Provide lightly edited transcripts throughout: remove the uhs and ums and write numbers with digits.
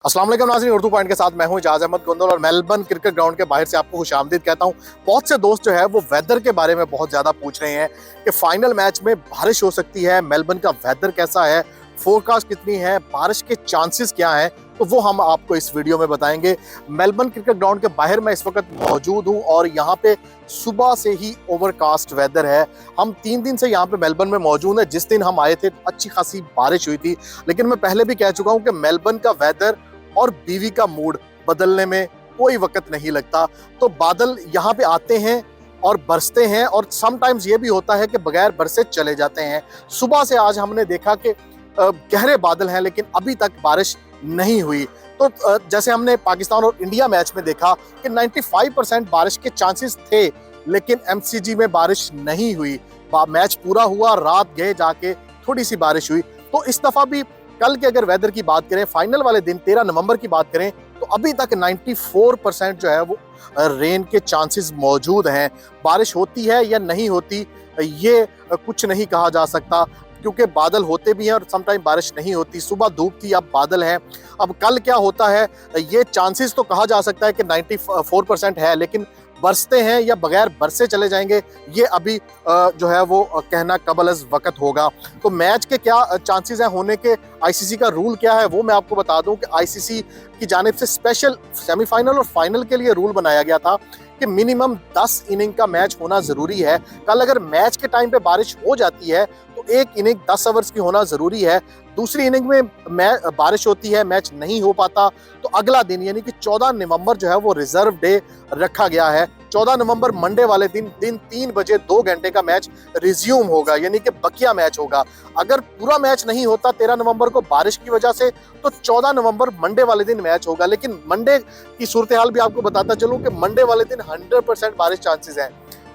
अस्सलाम वालेकुम नाज़रीन, उर्दू पॉइंट के साथ मैं हूं इजाज़ अहमद गोंदल और मेलबर्न क्रिकेट ग्राउंड के बाहर से आपको खुशामदीद कहता हूं। बहुत से दोस्त जो है वो वेदर के बारे में बहुत ज़्यादा पूछ रहे हैं कि फाइनल मैच में बारिश हो सकती है, मेलबर्न का वेदर कैसा है, फोरकास्ट कितनी है, बारिश के चांसेस क्या हैं, तो वो हम आपको इस वीडियो में बताएंगे। मेलबर्न क्रिकेट ग्राउंड के बाहर मैं इस वक्त मौजूद हूँ और यहाँ पे सुबह से ही ओवरकास्ट वेदर है। हम 3 दिन से यहाँ पे मेलबर्न में मौजूद हैं। जिस दिन हम आए थे अच्छी खासी बारिश हुई थी, लेकिन मैं पहले भी कह चुका हूँ कि मेलबर्न का वेदर और बीवी का मूड बदलने में कोई वक्त नहीं लगता। तो बादल यहाँ पे आते हैं और बरसते हैं और समटाइम्स ये भी होता है कि बगैर बरसे चले जाते हैं। सुबह से आज हमने देखा कि गहरे बादल हैं, लेकिन अभी तक बारिश नहीं हुई। तो जैसे हमने पाकिस्तान और इंडिया मैच में देखा कि 95% बारिश के चांसेस थे, लेकिन एमसीजी में बारिश नहीं हुई। मैच पूरा हुआ, रात गए जाके थोड़ी सी बारिश हुई। तो इस दफा भी कल के अगर वेदर की बात करें, फाइनल वाले दिन 13 नवंबर की बात करें, तो अभी तक 94% जो है वो रेन के चांसेस मौजूद हैं। बारिश होती है या नहीं होती ये कुछ नहीं कहा जा सकता, क्योंकि बादल होते भी हैं और समटाइम बारिश नहीं होती। सुबह धूप थी, अब बादल हैं। अब कल क्या होता है ये चांसेस तो कहा जा सकता है कि 94% है, लेकिन बरसते हैं या बगैर बरसे चले जाएंगे ये अभी जो है वो कहना कबल अज़ वक्त होगा। तो मैच के क्या चांसेस हैं होने के, आईसीसी का रूल क्या है वो मैं आपको बता दूं कि आईसीसी की जानिब से स्पेशल सेमीफाइनल और फाइनल के लिए रूल बनाया गया था कि मिनिमम 10 इनिंग का मैच होना ज़रूरी है। कल अगर मैच के टाइम पे बारिश हो जाती है तो एक इनिंग 10 ओवर्स की होना ज़रूरी है। दूसरी इनिंग में बारिश होती है, मैच नहीं हो पाता, तो अगला दिन यानी कि 14 नवंबर जो है वो रिजर्व डे रखा गया है। 14 नवंबर मंडे वाले दिन 3 बजे 2 घंटे का मैच रिज्यूम होगा, यानी कि बकिया मैच होगा। अगर पूरा मैच नहीं होता 13 नवंबर को बारिश की वजह से, तो 14 नवंबर मंडे वाले दिन मैच होगा। लेकिन मंडे की सूरत हाल भी आपको बताता चलूं कि मंडे वाले दिन 100% बारिश चांसेस हैं।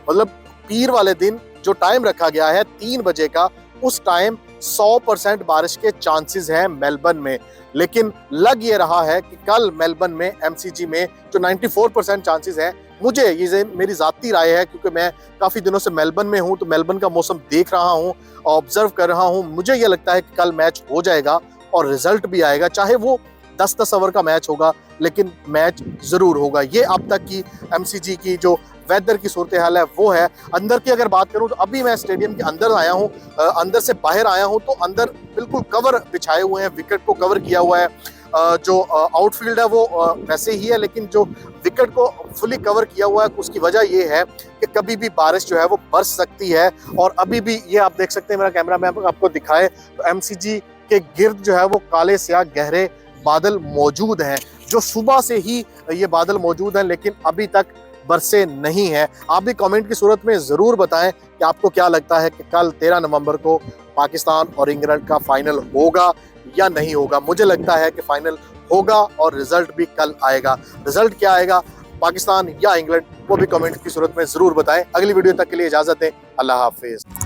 मतलब पीर वाले दिन जो टाइम रखा गया है 3 बजे का, उस टाइम 100% बारिश के चांसेस हैं मेलबर्न में। लेकिन लग ये रहा है कि कल मेलबर्न में एमसीजी में जो 94% चांसेस हैं, मुझे ये मेरी ज़ाती राय है क्योंकि मैं काफ़ी दिनों से मेलबर्न में हूँ, तो मेलबर्न का मौसम देख रहा हूँ, ऑब्जर्व कर रहा हूँ, मुझे ये लगता है कि कल मैच हो जाएगा और रिजल्ट भी आएगा। चाहे वो 10-10 ओवर का मैच होगा, लेकिन मैच ज़रूर होगा। ये अब तक की एमसीजी की जो वेदर की सूरत हाल है वो है। अंदर की अगर बात करूं तो अभी मैं स्टेडियम के अंदर आया हूं, अंदर से बाहर आया हूं, तो अंदर बिल्कुल कवर बिछाए हुए हैं, विकेट को कवर किया हुआ है। जो आउटफील्ड है वो वैसे ही है, लेकिन जो विकेट को फुली कवर किया हुआ है उसकी वजह ये है कि कभी भी बारिश जो है वो बरस सकती है। और अभी भी ये आप देख सकते हैं, मेरा कैमरा मैं आपको दिखाए तो एमसीजी के गिर्द जो है वो काले स्याह गहरे बादल मौजूद हैं। जो सुबह से ही ये बादल मौजूद हैं, लेकिन अभी तक बरसे नहीं है। आप भी कमेंट की सूरत में ज़रूर बताएं कि आपको क्या लगता है कि कल 13 नवंबर को पाकिस्तान और इंग्लैंड का फाइनल होगा या नहीं होगा। मुझे लगता है कि फाइनल होगा और रिजल्ट भी कल आएगा। रिजल्ट क्या आएगा, पाकिस्तान या इंग्लैंड, वो भी कमेंट की सूरत में ज़रूर बताएं। अगली वीडियो तक के लिए इजाज़त दें। अल्लाह हाफिज़।